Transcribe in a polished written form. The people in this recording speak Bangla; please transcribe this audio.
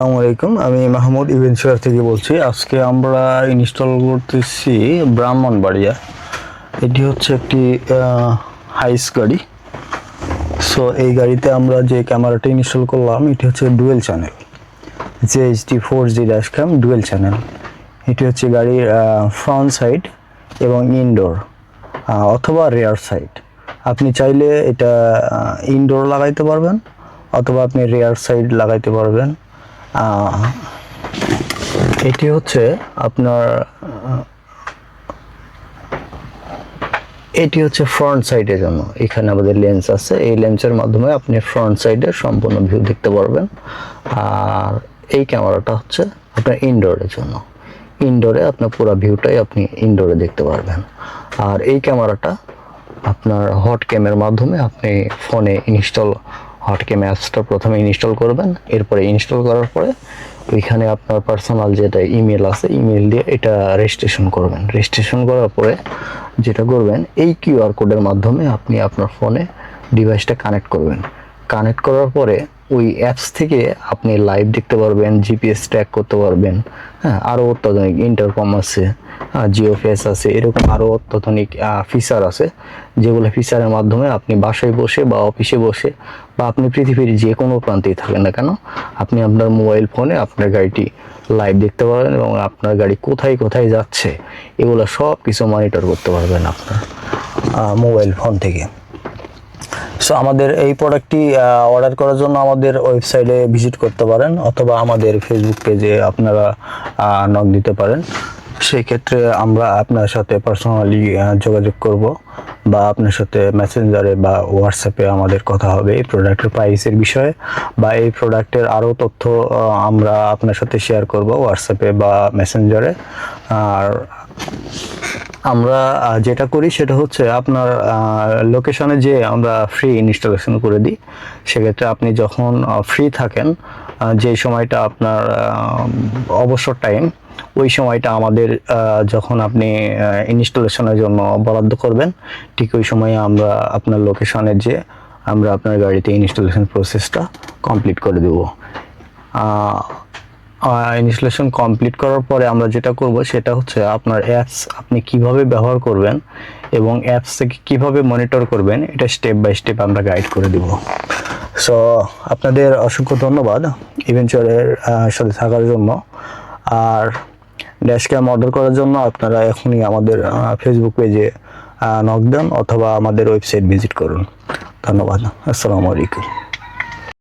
আসসালামু আলাইকুম, আমি মাহমুদ ইভেন্টশিয়ার থেকে বলছি। আজকে আমরা ইনস্টল করতেছি ব্রাহ্মণবাড়িয়া। এটি হচ্ছে একটি হাইস গাড়ি। সো এই গাড়িতে আমরা যে ক্যামেরাটি ইনস্টল করলাম এটি হচ্ছে dual channel, JHD 4G dash cam dual channel. এটি হচ্ছে গাড়ির ফ্রন্ট সাইড এবং ইনডোর অথবা রেয়ার সাইড। আপনি চাইলে এটা ইনডোর লাগাইতে পারবেন অথবা আপনি রেয়ার সাইড লাগাইতে পারবেন। এটি হচ্ছে আপনার এটি হচ্ছে ফ্রন্ট সাইডের জন্য। এখানে আমাদের লেন্স আছে, এই লেন্সের মাধ্যমে আপনি ফ্রন্ট সাইডের সম্পূর্ণ ভিউ দেখতে পারবেন। আর এই ক্যামেরাটা হচ্ছে আপনার ইনডোরের জন্য। ইনডোরে আপনার পুরো ভিউটাই আপনি ইনডোরে দেখতে পারবেন। আর এই ক্যামেরাটা আপনার হট ক্যামের মাধ্যমে আপনি ফোনে হট ক্যাম অ্যাপসটা প্রথমে ইনস্টল করবেন। এরপরে ইনস্টল করার পরে ওইখানে আপনার পার্সোনাল যেটা ইমেল আছে, ইমেল দিয়ে এটা রেজিস্ট্রেশন করবেন। রেজিস্ট্রেশন করার পরে যেটা করবেন, এই কিউআর কোডের মাধ্যমে আপনি আপনার ফোনে ডিভাইসটা কানেক্ট করবেন। কানেক্ট করার পরে ওই অ্যাপস থেকে আপনি লাইভ দেখতে পারবেন, জিপিএস ট্র্যাক করতে পারবেন। হ্যাঁ, আরও অত্যাধুনিক ইন্টারকম আছে, জিও ফেস আছে, এরকম আরও অত্যাধুনিক ফিচার আছে, যেগুলো ফিচারের মাধ্যমে আপনি বাসায় বসে বা অফিসে বসে বা আপনি পৃথিবীর যে কোনো প্রান্তেই থাকেন না কেন, আপনি আপনার মোবাইল ফোনে আপনার গাড়িটি লাইভ দেখতে পারবেন এবং আপনার গাড়ি কোথায় কোথায় যাচ্ছে এগুলো সব কিছু মনিটর করতে পারবেন আপনার মোবাইল ফোন থেকে। সো আমাদের এই প্রোডাক্টটি অর্ডার করার জন্য আমাদের ওয়েবসাইটে ভিজিট করতে পারেন অথবা আমাদের ফেসবুক পেজে আপনারা নক দিতে পারেন। সেই ক্ষেত্রে আমরা আপনার সাথে পার্সোনালি যোগাযোগ করব বা আপনার সাথে মেসেঞ্জারে বা হোয়াটসঅ্যাপে আমাদের কথা হবে এই প্রোডাক্টের প্রাইসের বিষয়ে, বা এই প্রোডাক্টের আরও তথ্য আমরা আপনার সাথে শেয়ার করব হোয়াটসঅ্যাপে বা মেসেঞ্জারে। আর আমরা যেটা করি সেটা হচ্ছে আপনার লোকেশনে যে আমরা ফ্রি ইনস্টলেশন করে দিই। সেক্ষেত্রে আপনি যখন ফ্রি থাকেন, যে সময়টা আপনার অবসর টাইম, ওই সময়টা আমাদের যখন আপনি ইনস্টলেশনের জন্য বরাদ্দ করবেন, ঠিক ওই সময়ে আমরা আপনার লোকেশনে যে আমরা আপনার গাড়িতে ইনস্টলেশন প্রসেসটা কমপ্লিট করে দেব। ইনস্টলেশন কমপ্লিট করার পরে আমরা যেটা করব সেটা হচ্ছে আপনার অ্যাপস আপনি কিভাবে ব্যবহার করবেন এবং অ্যাপস থেকে কীভাবে মনিটর করবেন, এটা স্টেপ বাই স্টেপ আমরা গাইড করে দেব। সো আপনাদের অসংখ্য ধন্যবাদ ইভেন্টশিয়ারের সাথে থাকার জন্য। আর ড্যাশ ক্যাম অর্ডার করার জন্য আপনারা এখনই আমাদের ফেসবুক পেজে নক দেন অথবা আমাদের ওয়েবসাইট ভিজিট করুন। ধন্যবাদ। আসসালামু আলাইকুম।